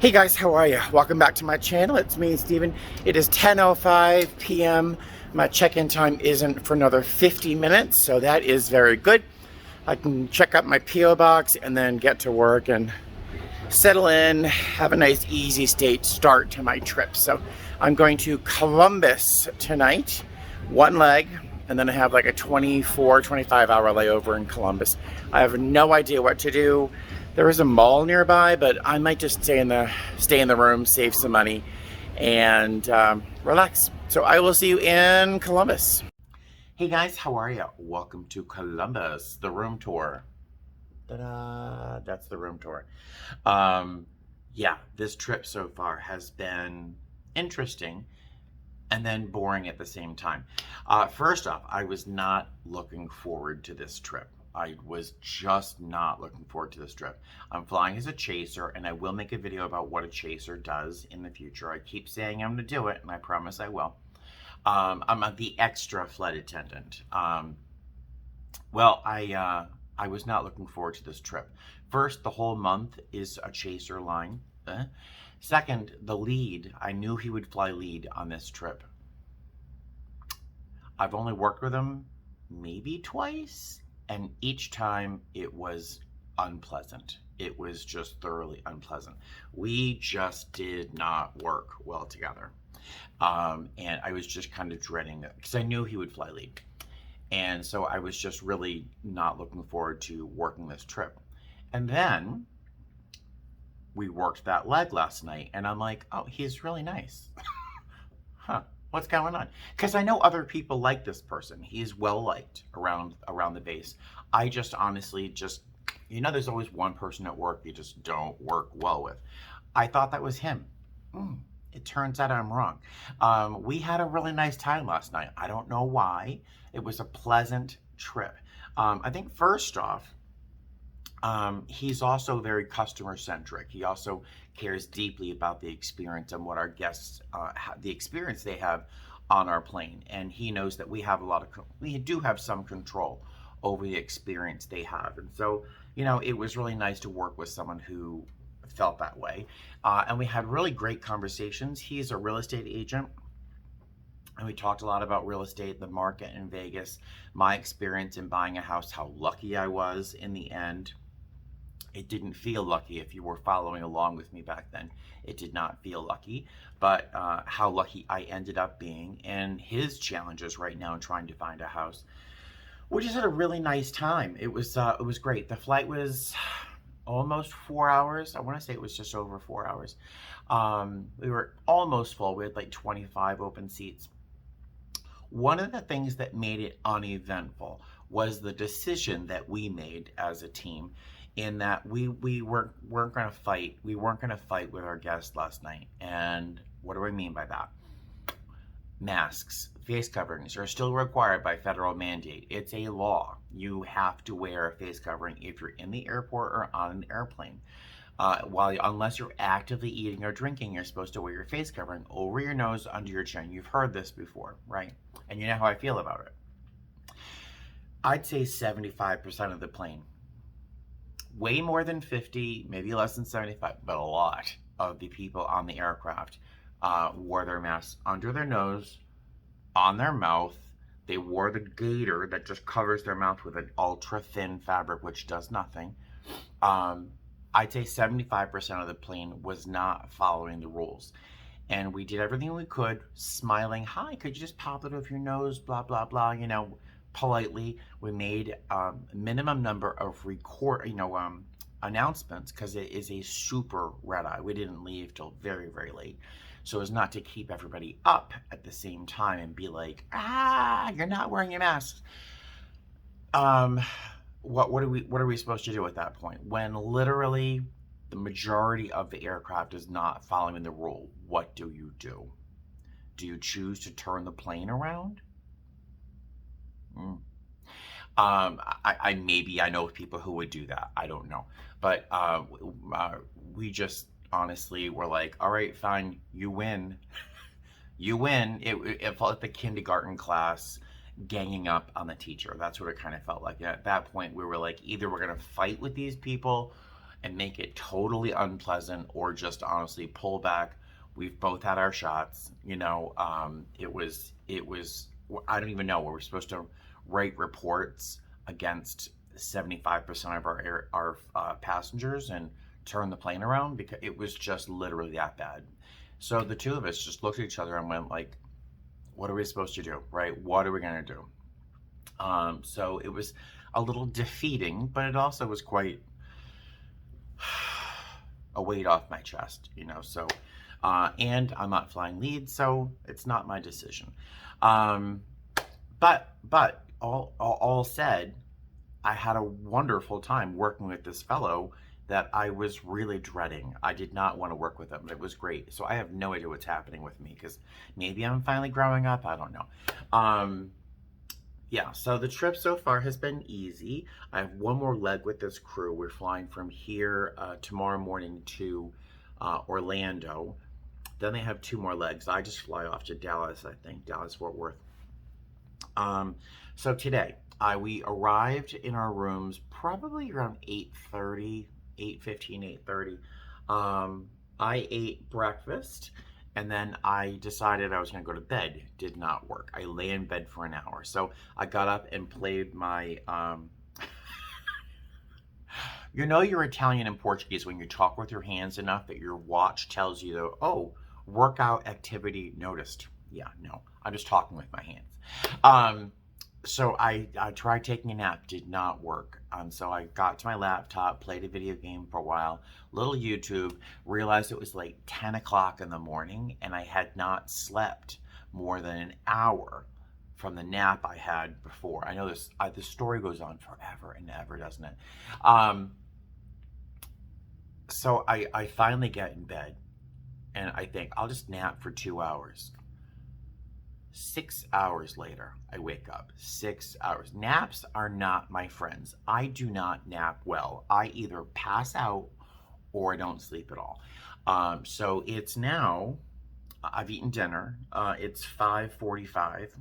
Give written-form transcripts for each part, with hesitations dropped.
Hey guys, how are you? Welcome back to my channel. It's me, Steven. It is 10:05 p.m. My check-in time isn't for another 50 minutes, so that is very good. I can check out my P.O. box and then get to work and settle in, have a nice easy state start to my trip. So I'm going to Columbus tonight, one leg, and then I have like a 24, 25-hour layover in Columbus. I have no idea what to do. There is a mall nearby, but I might just stay in the room, save some money, and relax. So I will see you in Columbus. Hey guys, how are you? Welcome to Columbus, the room tour. Ta-da! That's the room tour. Yeah, this trip so far has been interesting and then boring at the same time. First off, I was not looking forward to this trip. I was just not looking forward to this trip. I'm flying as a chaser, and I will make a video about what a chaser does in the future. I keep saying I'm going to do it, and I promise I will. I'm the extra flight attendant. I was not looking forward to this trip. First, the whole month is a chaser line. Second, the lead. I knew he would fly lead on this trip. I've only worked with him maybe twice, and each time it was unpleasant. It was just thoroughly unpleasant. We just did not work well together. And I was just kind of dreading it because I knew he would fly lead. And so I was just really not looking forward to working this trip. And then we worked that leg last night, and I'm like, oh, he's really nice. Huh, what's going on? Because I know other people like this person. He's well liked around the base. I just honestly there's always one person at work you just don't work well with. I thought that was him. It turns out I'm wrong. We had a really nice time last night. I don't know why. It was a pleasant trip. I think first off, he's also very customer centric. He also cares deeply about the experience and what our guests, the experience they have on our plane. And he knows that we do have some control over the experience they have. And so, it was really nice to work with someone who felt that way. And we had really great conversations. He's a real estate agent. And we talked a lot about real estate, the market in Vegas, my experience in buying a house, how lucky I was in the end. It didn't feel lucky if you were following along with me back then. It did not feel lucky, but how lucky I ended up being, and his challenges right now in trying to find a house. We just had a really nice time. It was great. The flight was almost 4 hours. I want to say it was just over 4 hours. We were almost full. We had like 25 open seats. One of the things that made it uneventful was the decision that we made as a team, in that we weren't going to fight. We weren't going to fight with our guests last night. And what do I mean by that? Masks, face coverings are still required by federal mandate. It's a law. You have to wear a face covering if you're in the airport or on an airplane. Unless you're actively eating or drinking, you're supposed to wear your face covering over your nose, under your chin. You've heard this before, right? And you know how I feel about it. I'd say 75% of the plane, way more than 50, maybe less than 75, but a lot of the people on the aircraft wore their masks under their nose, on their mouth. They wore the gaiter that just covers their mouth with an ultra thin fabric, which does nothing. I'd say 75% of the plane was not following the rules. And we did everything we could, smiling, hi, could you just pop it off your nose, blah, blah, blah, politely. We made a minimum number of announcements, because it is a super red eye. We didn't leave till very, very late. So as not to keep everybody up at the same time and be like, you're not wearing your masks. What are we supposed to do at that point when literally the majority of the aircraft is not following the rule? What do you do? Do you choose to turn the plane around? I know people who would do that. I don't know, but we just honestly were like, all right, fine, you win. You win. It felt like the kindergarten class ganging up on the teacher. That's what it kind of felt like. And at that point, we were like, either we're going to fight with these people and make it totally unpleasant, or just honestly pull back. We've both had our shots. It was I don't even know. We were supposed to write reports against 75% of our passengers and turn the plane around, because it was just literally that bad. So the two of us just looked at each other and went like, what are we supposed to do, right? What are we going to do? So it was a little defeating, but it also was quite a weight off my chest, So, and I'm not flying lead, so it's not my decision. But all said, I had a wonderful time working with this fellow that I was really dreading. I did not want to work with him, but it was great. So I have no idea what's happening with me, because maybe I'm finally growing up. I don't know. Yeah, so the trip so far has been easy. I have one more leg with this crew. We're flying from here tomorrow morning to Orlando. Then they have two more legs. I just fly off to Dallas, I think, Dallas, Fort Worth. So today, we arrived in our rooms probably around 8:30, 8:15, 8:30. I ate breakfast, and then I decided I was going to go to bed. Did not work. I lay in bed for an hour. So I got up and played my... you're Italian and Portuguese when you talk with your hands enough that your watch tells you, that, oh, workout activity noticed. Yeah, no, I'm just talking with my hands. So I tried taking a nap, did not work. So I got to my laptop, played a video game for a while, little YouTube, realized it was like 10 o'clock in the morning, and I had not slept more than an hour from the nap I had before. I know this story goes on forever and ever, doesn't it? So I finally get in bed, and I think I'll just nap for 2 hours. 6 hours later, I wake up. 6 hours. Naps are not my friends. I do not nap well. I either pass out or I don't sleep at all. So it's now, I've eaten dinner. It's 5:45.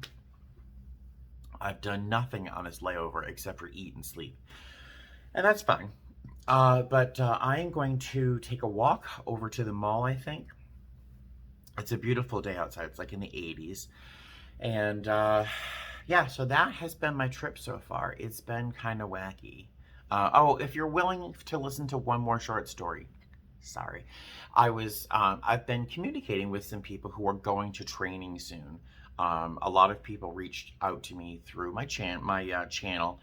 I've done nothing on this layover except for eat and sleep. And that's fine. But I am going to take a walk over to the mall, I think. It's a beautiful day outside. It's like in the 80s. And yeah, so that has been my trip so far. It's been kind of wacky. If you're willing to listen to one more short story, sorry. I've been communicating with some people who are going to training soon. A lot of people reached out to me through my channel,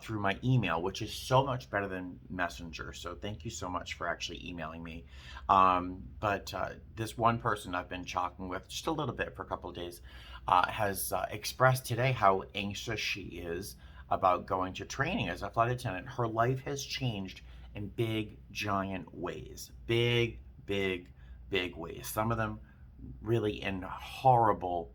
through my email, which is so much better than Messenger. So thank you so much for actually emailing me. But this one person I've been talking with just a little bit for a couple of days has expressed today how anxious she is about going to training as a flight attendant. Her life has changed in big, giant ways. Big, big, big ways. Some of them really in horrible,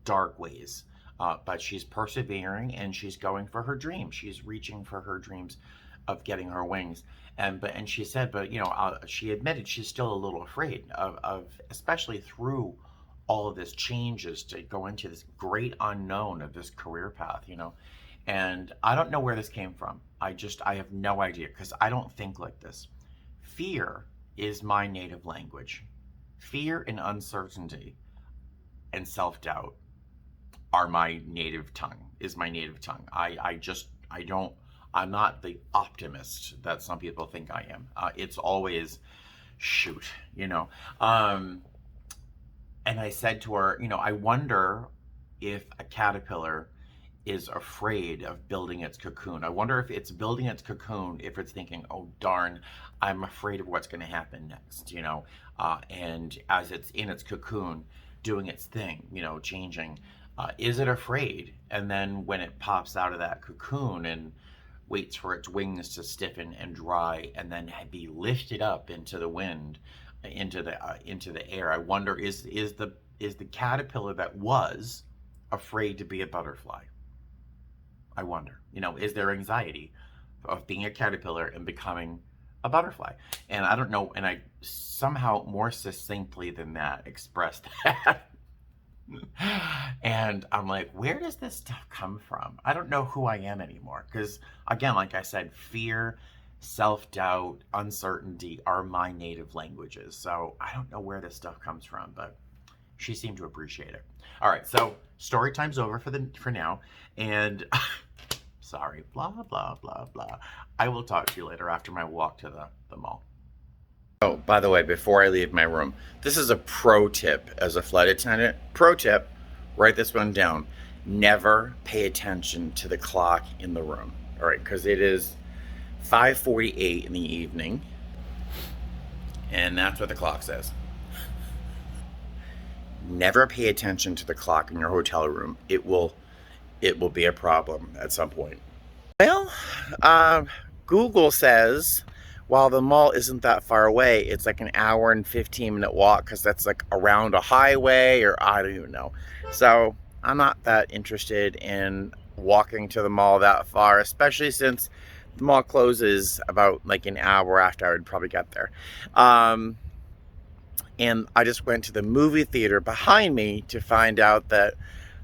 dark ways. But she's persevering, and she's going for her dreams. She's reaching for her dreams of getting her wings. And she said, she admitted she's still a little afraid of especially through all of this changes, to go into this great unknown of this career path, And I don't know where this came from. I have no idea, because I don't think like this. Fear is my native language. Fear and uncertainty and self-doubt are my native tongue, I'm not the optimist that some people think I am. It's always, shoot, And I said to her, I wonder if a caterpillar is afraid of building its cocoon. I wonder if it's building its cocoon, if it's thinking, oh, darn, I'm afraid of what's going to happen next, and as it's in its cocoon, doing its thing, changing, is it afraid? And then when it pops out of that cocoon and waits for its wings to stiffen and dry and then be lifted up into the wind, into the air, I wonder, is the caterpillar that was afraid to be a butterfly? I wonder, is there anxiety of being a caterpillar and becoming a butterfly? And I don't know, and I somehow more succinctly than that expressed that. And I'm like, where does this stuff come from? I don't know who I am anymore, because again, like I said, fear, self-doubt, uncertainty are my native languages. So I don't know where this stuff comes from, but she seemed to appreciate it. All right, so story time's over for now. And sorry, blah, blah, blah, blah. I will talk to you later after my walk to the mall. Oh, by the way, before I leave my room, this is a pro tip as a flight attendant. Pro tip, write this one down. Never pay attention to the clock in the room. All right, because it is 5:48 in the evening, and that's what the clock says. Never pay attention to the clock in your hotel room. It will be a problem at some point. Well, Google says while the mall isn't that far away, it's like an hour and 15-minute walk because that's like around a highway, or I don't even know. So I'm not that interested in walking to the mall that far, especially since the mall closes about like an hour after I would probably get there. And I just went to the movie theater behind me to find out that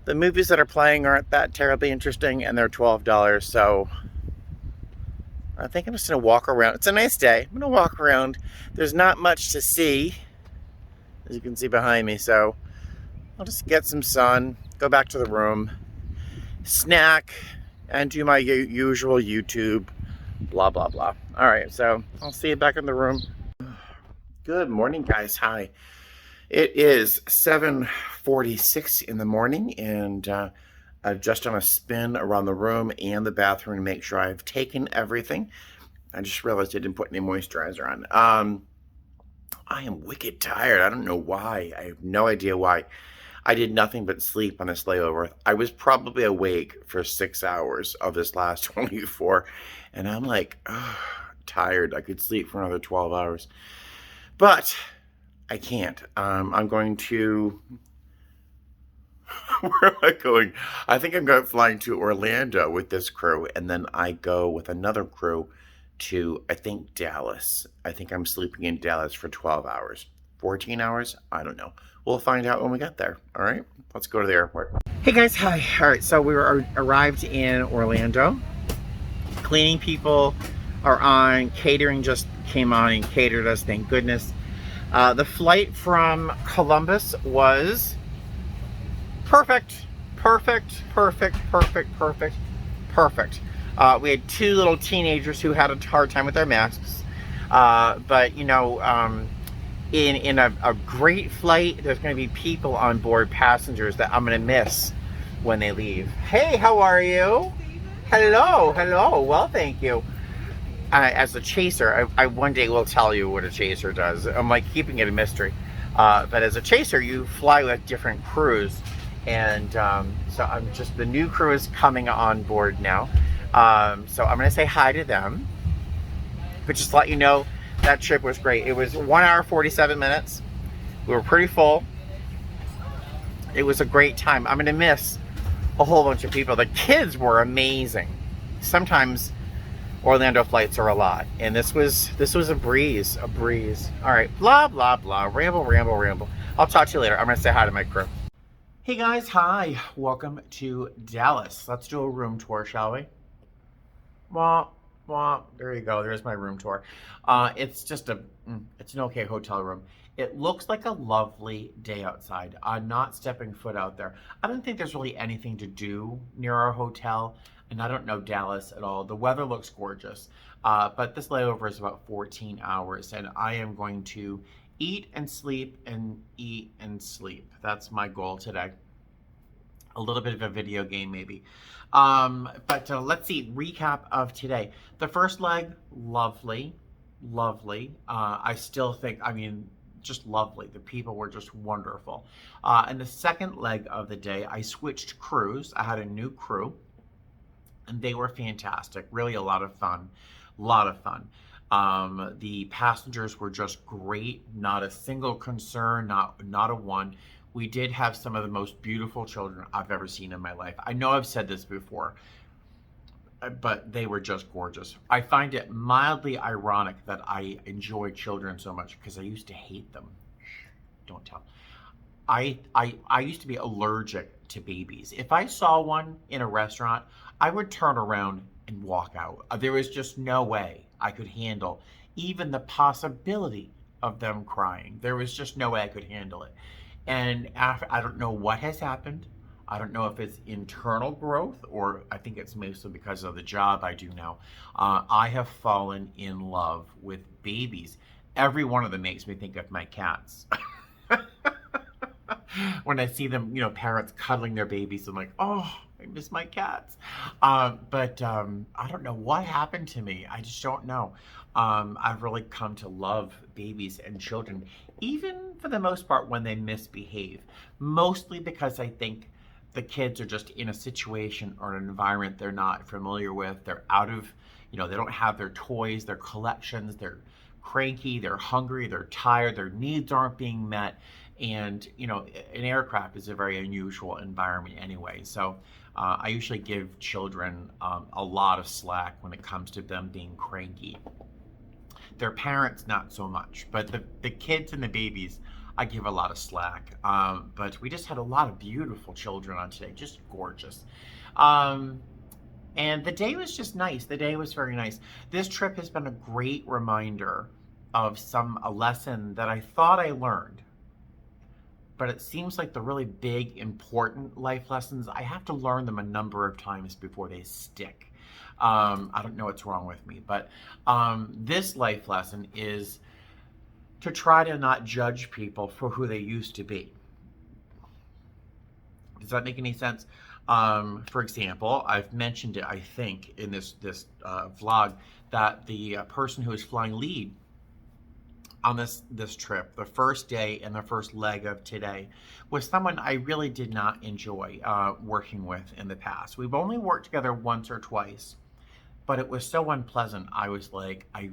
the movies that are playing aren't that terribly interesting, and they're $12. So I think I'm just going to walk around. It's a nice day. I'm going to walk around. There's not much to see, as you can see behind me. So I'll just get some sun, go back to the room, snack, and do my usual YouTube, blah, blah, blah. All right, so I'll see you back in the room. Good morning, guys. Hi. It is 7:46 in the morning, and I've just done a spin around the room and the bathroom to make sure I've taken everything. I just realized I didn't put any moisturizer on. I am wicked tired. I don't know why. I have no idea why. I did nothing but sleep on this layover. I was probably awake for 6 hours of this last 24, and I'm like, tired. I could sleep for another 12 hours. But I can't. I'm going to... Where am I going? I think I'm flying to Orlando with this crew, and then I go with another crew to, I think, Dallas. I think I'm sleeping in Dallas for 12 hours. 14 hours? I don't know. We'll find out when we get there. All right? Let's go to the airport. Hey, guys. Hi. All right, so we arrived in Orlando. Cleaning people are on. Catering just came on and catered us, thank goodness. The flight from Columbus was perfect. We had two little teenagers who had a hard time with their masks. But, you know, in a great flight, there's going to be people on board, passengers, that I'm going to miss when they leave. Hey, how are you? Hello. Well, thank you. As a chaser, I one day will tell you what a chaser does. I'm like keeping it a mystery. But as a chaser, you fly with different crews. And so the new crew is coming on board now. So I'm going to say hi to them. But just to let you know, that trip was great. It was 1 hour, 47 minutes. We were pretty full. It was a great time. I'm going to miss a whole bunch of people. The kids were amazing. Sometimes Orlando flights are a lot, and this was a breeze. All right, blah, blah, blah, ramble. I'll talk to you later. I'm going to say hi to my crew. Hey guys, hi. Welcome to Dallas. Let's do a room tour, shall we? There you go. There's my room tour. It's just it's an okay hotel room. It looks like a lovely day outside. I'm not stepping foot out there. I don't think there's really anything to do near our hotel, and I don't know Dallas at all. The weather looks gorgeous, but this layover is about 14 hours, and I am going to eat and sleep and eat and sleep. That's my goal today. A little bit of a video game maybe. But let's see, recap of today. The first leg, lovely. I still think, just lovely. The people were just wonderful. And the second leg of the day, I switched crews. I had a new crew, and they were fantastic. Really a lot of fun. The passengers were just great. Not a single concern, not a one. We did have some of the most beautiful children I've ever seen in my life. I know I've said this before, but they were just gorgeous. I find it mildly ironic that I enjoy children so much because I used to hate them. Don't tell. I used to be allergic to babies. If I saw one in a restaurant, I would turn around and walk out. There was just no way I could handle even the possibility of them crying. There was just no way I could handle it. And after, I don't know what has happened. I don't know if it's internal growth or I think it's mostly because of the job I do now. I have fallen in love with babies. Every one of them makes me think of my cats. When I see them, parents cuddling their babies, I'm like, oh, I miss my cats. But I don't know what happened to me. I just don't know. I've really come to love babies and children, even for the most part when they misbehave. Mostly because I think the kids are just in a situation or an environment they're not familiar with. They're out of, they don't have their toys, their collections, they're cranky, they're hungry, they're tired, their needs aren't being met. And, an aircraft is a very unusual environment anyway. So I usually give children a lot of slack when it comes to them being cranky. Their parents, not so much. But the kids and the babies, I give a lot of slack. But we just had a lot of beautiful children on today, just gorgeous. And the day was just nice. The day was very nice. This trip has been a great reminder of a lesson that I thought I learned. But it seems like the really big, important life lessons, I have to learn them a number of times before they stick. I don't know what's wrong with me, but this life lesson is to try to not judge people for who they used to be. Does that make any sense? For example, I've mentioned it, I think, in this vlog, that the person who is flying lead on this trip, the first day and the first leg of today, was someone I really did not enjoy working with in the past. We've only worked together once or twice, but it was so unpleasant. I was like, I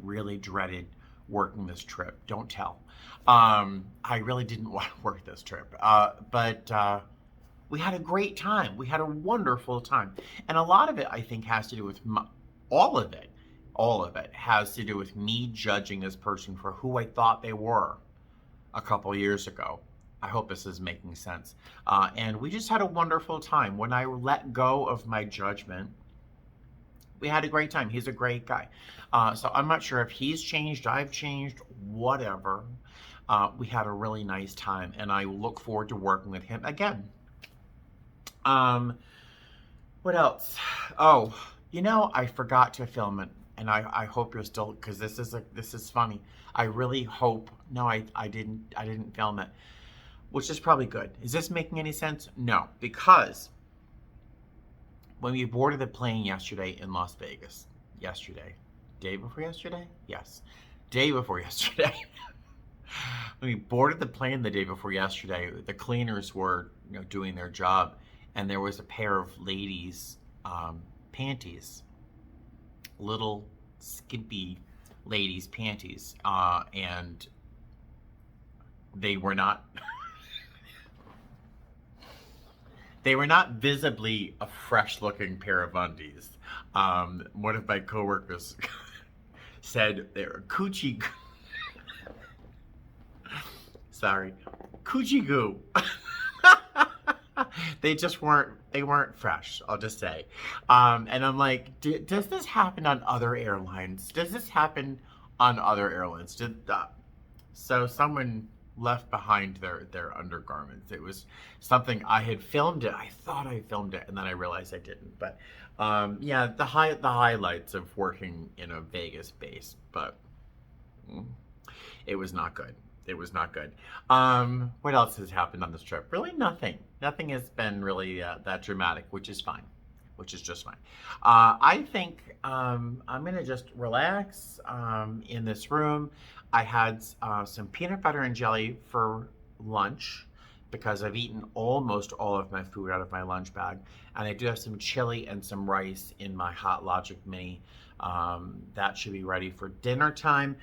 really dreaded working this trip. Don't tell. I really didn't want to work this trip. But we had a great time. We had a wonderful time. And a lot of it, I think, has to do with all of it has to do with me judging this person for who I thought they were a couple years ago. I hope this is making sense. And we just had a wonderful time. When I let go of my judgment, we had a great time. He's a great guy. So I'm not sure if he's changed, I've changed, whatever. We had a really nice time, and I look forward to working with him again. What else? Oh, I forgot to film it. And I hope you're still, because this is funny. I really hope, no, I didn't film it, which is probably good. Is this making any sense? No, because when we boarded the plane yesterday in Las Vegas, day before yesterday? Yes, day before yesterday. When we boarded the plane the day before yesterday, the cleaners were, doing their job, and there was a pair of ladies' panties. Little skimpy ladies' panties, and they were not visibly a fresh looking pair of undies. One of my coworkers said they were coochie goo. They weren't fresh, I'll just say. And I'm like, does this happen on other airlines? So someone left behind their undergarments. It was something I had filmed it. I thought I filmed it, and then I realized I didn't. But yeah, the highlights of working in a Vegas base, but it was not good. It was not good. What else has happened on this trip? Really nothing. Nothing has been really that dramatic, which is fine. Which is just fine. I think I'm gonna just relax in this room. I had some peanut butter and jelly for lunch because I've eaten almost all of my food out of my lunch bag. And I do have some chili and some rice in my Hot Logic Mini. That should be ready for dinner time.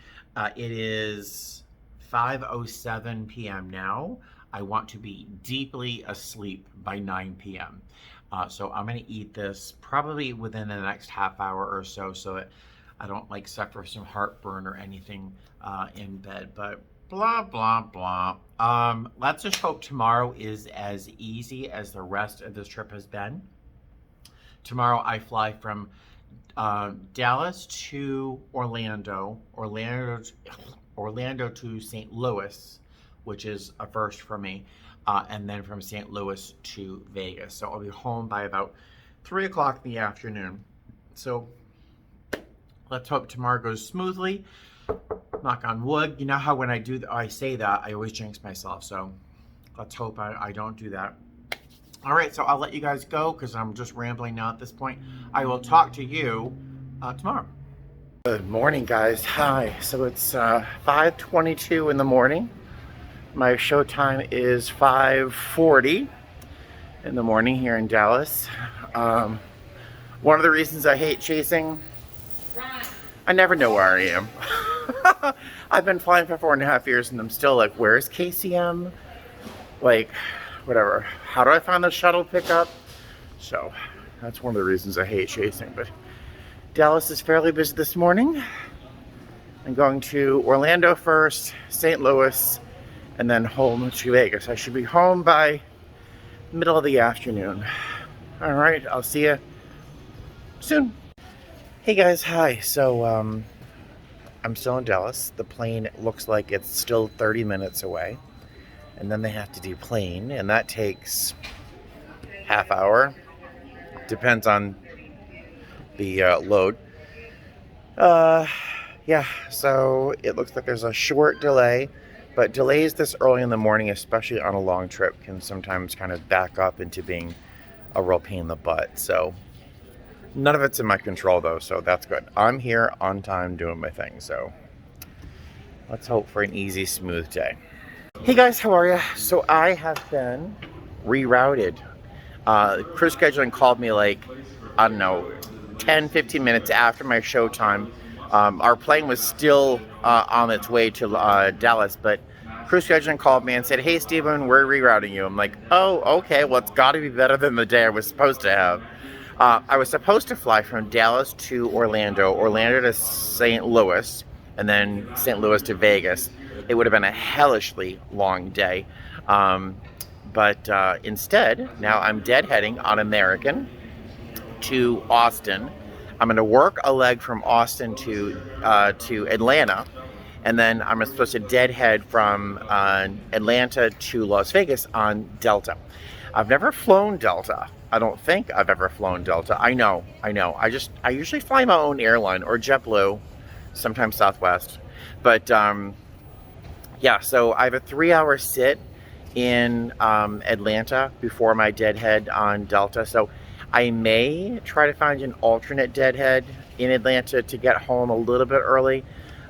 It is 5:07 p.m. now. I want to be deeply asleep by 9 p.m. So I'm going to eat this probably within the next half hour or so that I don't suffer some heartburn or anything in bed. But blah, blah, blah. Let's just hope tomorrow is as easy as the rest of this trip has been. Tomorrow I fly from Dallas to Orlando, Orlando to St. Louis, which is a first for me, and then from St. Louis to Vegas. So I'll be home by about 3 o'clock in the afternoon. So let's hope tomorrow goes smoothly. Knock on wood. You know how when I say that, I always jinx myself. So let's hope I don't do that. All right, so I'll let you guys go because I'm just rambling now at this point. I will talk to you tomorrow. Good morning, guys. Hi. So it's 5:22 in the morning. My show time is 5:40 in the morning here in Dallas. One of the reasons I hate chasing, I never know where I am. I've been flying for 4.5 years and I'm still like, where's KCM? Like, whatever. How do I find the shuttle pickup? So that's one of the reasons I hate chasing. But Dallas is fairly busy this morning. I'm going to Orlando first, St. Louis, and then home to Vegas. I should be home by middle of the afternoon. All right, I'll see you soon. Hey guys, hi. So I'm still in Dallas. The plane looks like it's still 30 minutes away. And then they have to deplane, and that takes half hour. Depends on the load. Yeah, so it looks like there's a short delay, but delays this early in the morning, especially on a long trip, can sometimes kind of back up into being a real pain in the butt. So none of it's in my control though, so that's good. I'm here on time doing my thing, so let's hope for an easy, smooth day. Hey guys, how are you? So I have been rerouted. Crew scheduling called me like, I don't know, 10, 15 minutes after my show time. Our plane was still on its way to Dallas, but crew scheduling called me and said, hey Steven, we're rerouting you. I'm like, oh, okay, well it's gotta be better than the day I was supposed to have. I was supposed to fly from Dallas to Orlando, Orlando to St. Louis, and then St. Louis to Vegas. It would have been a hellishly long day. But instead, now I'm deadheading on American to Austin. I'm going to work a leg from Austin to Atlanta. And then I'm supposed to deadhead from Atlanta to Las Vegas on Delta. I've never flown Delta. I don't think I've ever flown Delta. I know. I usually fly my own airline or JetBlue, sometimes Southwest. But yeah, so I have a 3-hour sit in Atlanta before my deadhead on Delta. So I may try to find an alternate deadhead in Atlanta to get home a little bit early.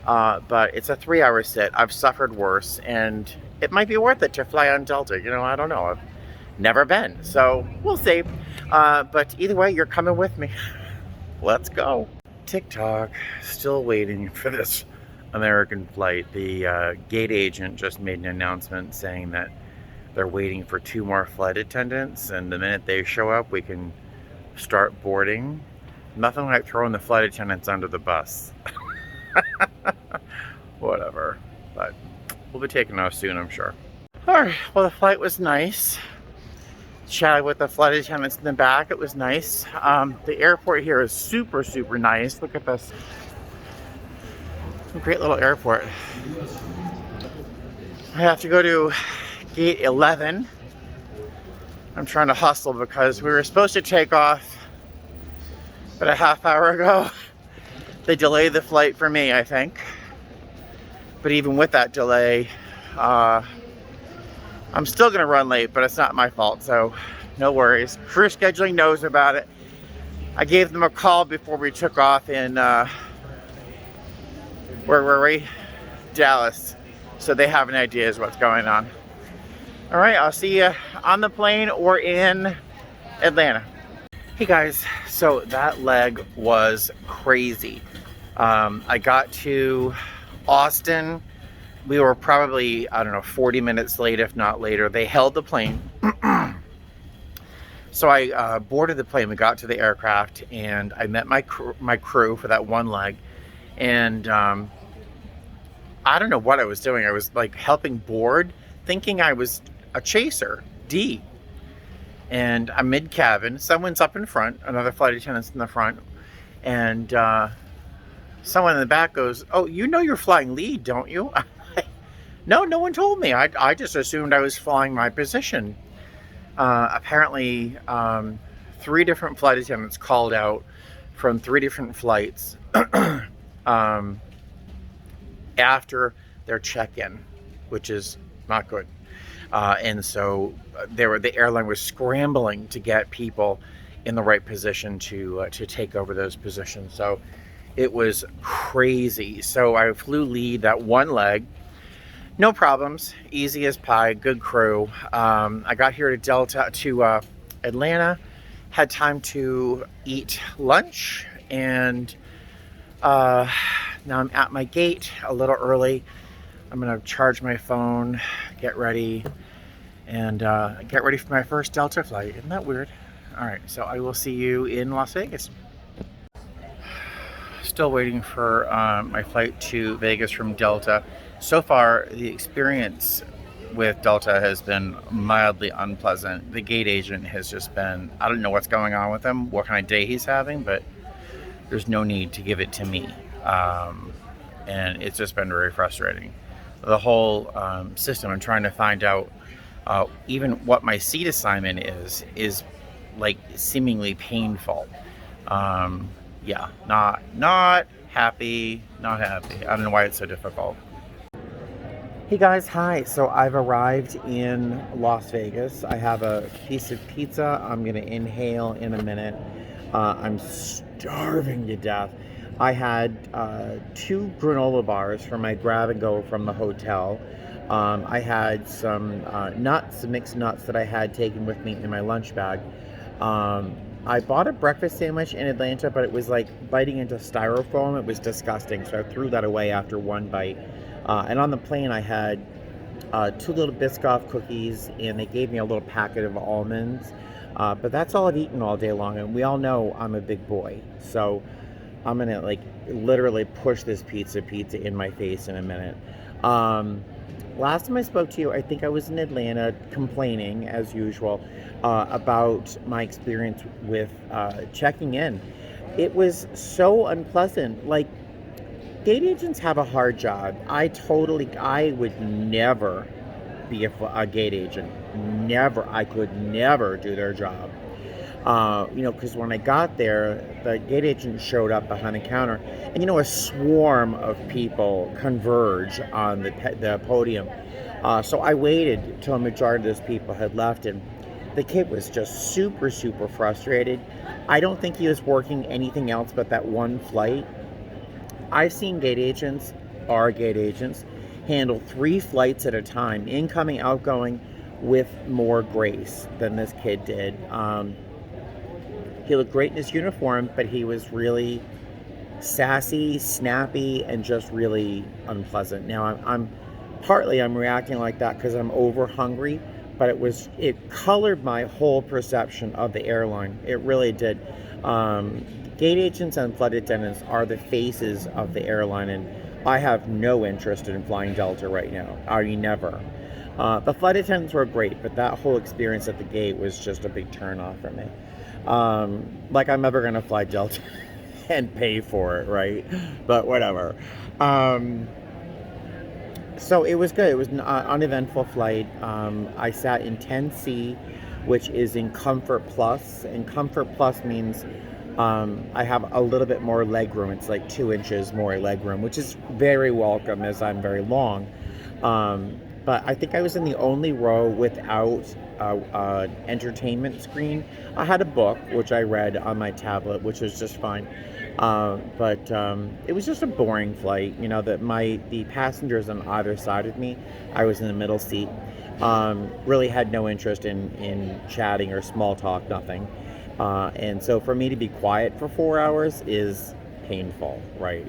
But it's a 3-hour sit. I've suffered worse, and it might be worth it to fly on Delta. You know, I don't know. I've never been, so we'll see. But either way, you're coming with me. Let's go. TikTok, still waiting for this American flight. The gate agent just made an announcement saying that they're waiting for 2 more flight attendants, and the minute they show up, we can start boarding. Nothing like throwing the flight attendants under the bus. Whatever, but we'll be taking off soon, I'm sure. All right, well, the flight was nice. Chatted with the flight attendants in the back. It was nice. The airport here is super, super nice. Look at this. Great little airport. I have to go to gate 11. I'm trying to hustle because we were supposed to take off about a half hour ago. They delayed the flight for me, I think. But even with that delay, I'm still gonna run late, but it's not my fault, so no worries. Crew scheduling knows about it. I gave them a call before we took off in, where were we? Dallas. So they have an idea as what's going on. All right, I'll see you on the plane or in Atlanta. Hey guys, so that leg was crazy. I got to Austin. We were probably, I don't know, 40 minutes late, if not later. They held the plane. So I boarded the plane. We got to the aircraft, and I met my crew for that one leg. And I don't know what I was doing. I was like helping board, thinking I was a chaser, D. And I'm mid-cabin. Someone's up in front, another flight attendant's in the front. And someone in the back goes, "Oh, you know you're flying lead, don't you?" No, no one told me. I just assumed I was flying my position. Apparently, 3 different flight attendants called out from 3 different flights um, after their check-in, which is not good. And so the airline was scrambling to get people in the right position to take over those positions. So it was crazy. So I flew lead that one leg. No problems, easy as pie, good crew. I got here to Atlanta, had time to eat lunch, and now I'm at my gate a little early. I'm gonna charge my phone, get ready, and get ready for my first Delta flight. Isn't that weird? All right, so I will see you in Las Vegas. Still waiting for my flight to Vegas from Delta. So far, the experience with Delta has been mildly unpleasant. The gate agent has just been, I don't know what's going on with him, what kind of day he's having, but there's no need to give it to me. And it's just been very frustrating. The whole system, I'm trying to find out even what my seat assignment is like seemingly painful. Yeah, not happy, not happy. I don't know why it's so difficult. Hey guys, hi. So I've arrived in Las Vegas. I have a piece of pizza I'm gonna inhale in a minute. I'm starving to death. I had 2 granola bars for my grab and go from the hotel. I had some nuts, some mixed nuts that I had taken with me in my lunch bag. I bought a breakfast sandwich in Atlanta, but it was like biting into styrofoam. It was disgusting, so I threw that away after one bite. And on the plane, I had 2 little Biscoff cookies, and they gave me a little packet of almonds. But that's all I've eaten all day long, and we all know I'm a big boy. So I'm gonna like literally push this pizza in my face in a minute. Last time I spoke to you, I think I was in Atlanta complaining, as usual, about my experience with checking in. It was so unpleasant. Like, gate agents have a hard job. I would never be a gate agent. Never. I could never do their job. Because when I got there, the gate agent showed up behind the counter, and a swarm of people converge on the podium. So I waited till a majority of those people had left, and the kid was just super, super frustrated. I don't think he was working anything else but that one flight. I've seen our gate agents, handle 3 flights at a time, incoming, outgoing, with more grace than this kid did. He looked great in his uniform, but he was really sassy, snappy, and just really unpleasant. Now, I'm reacting like that because I'm over hungry, but it colored my whole perception of the airline. It really did. Gate agents and flight attendants are the faces of the airline, and I have no interest in flying Delta right now. I mean, never. The flight attendants were great, but that whole experience at the gate was just a big turn off for me. Like I'm ever gonna fly Delta and pay for it, right? But whatever. So it was good. It was an uneventful flight. I sat in 10C, which is in Comfort Plus, and Comfort Plus means I have a little bit more leg room. It's like 2 inches more leg room, which is very welcome as I'm very long. But I think I was in the only row without an entertainment screen. I had a book, which I read on my tablet, which was just fine. But it was just a boring flight. The passengers on either side of me, I was in the middle seat, really had no interest in chatting or small talk, nothing. And so for me to be quiet for 4 hours is painful, right?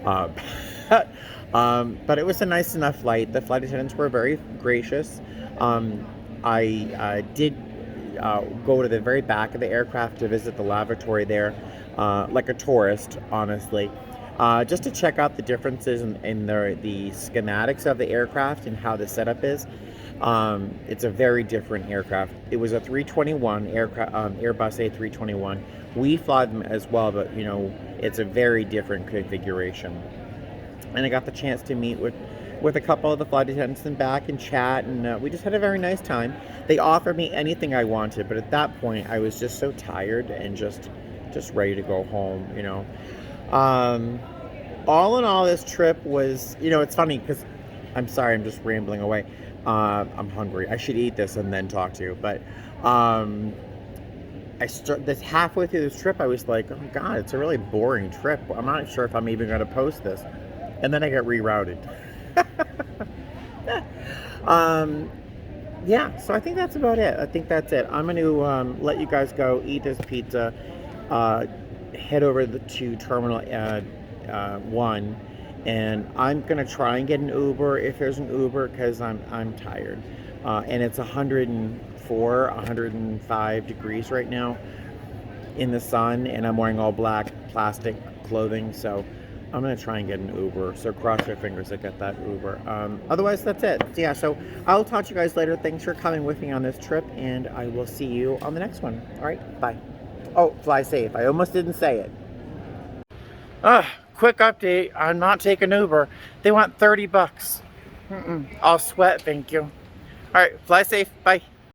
But it was a nice enough flight. The flight attendants were very gracious. I did go to the very back of the aircraft to visit the lavatory there, like a tourist, honestly. just to check out the differences in the schematics of the aircraft and how the setup is. It's a very different aircraft. It was a 321 aircraft, Airbus A321. We fly them as well, but you know, it's a very different configuration. And I got the chance to meet with a couple of the flight attendants in back and chat, and we just had a very nice time. They offered me anything I wanted, but at that point, I was just so tired and just ready to go home. You know, um, all in all, this trip was, you know, it's funny because I'm sorry, I'm just rambling away. I'm hungry. I should eat this and then talk to you, but um, this halfway through this trip, I was like, oh god, it's a really boring trip. I'm not sure if I'm even going to post this, and then I get rerouted. um, yeah, so I think that's about it. I think that's it. I'm going to let you guys go eat this pizza. Uh, Head over to Terminal 1, and I'm gonna try and get an Uber if there's an Uber because I'm tired. And it's 104, 105 degrees right now in the sun, and I'm wearing all black plastic clothing, so I'm gonna try and get an Uber. So cross your fingers I get that Uber. Otherwise, that's it. So, yeah, so I'll talk to you guys later. Thanks for coming with me on this trip, and I will see you on the next one. All right, bye. Oh, fly safe. I almost didn't say it. Quick update. I'm not taking Uber. They want 30 bucks. I'll sweat, thank you. All right, fly safe. Bye.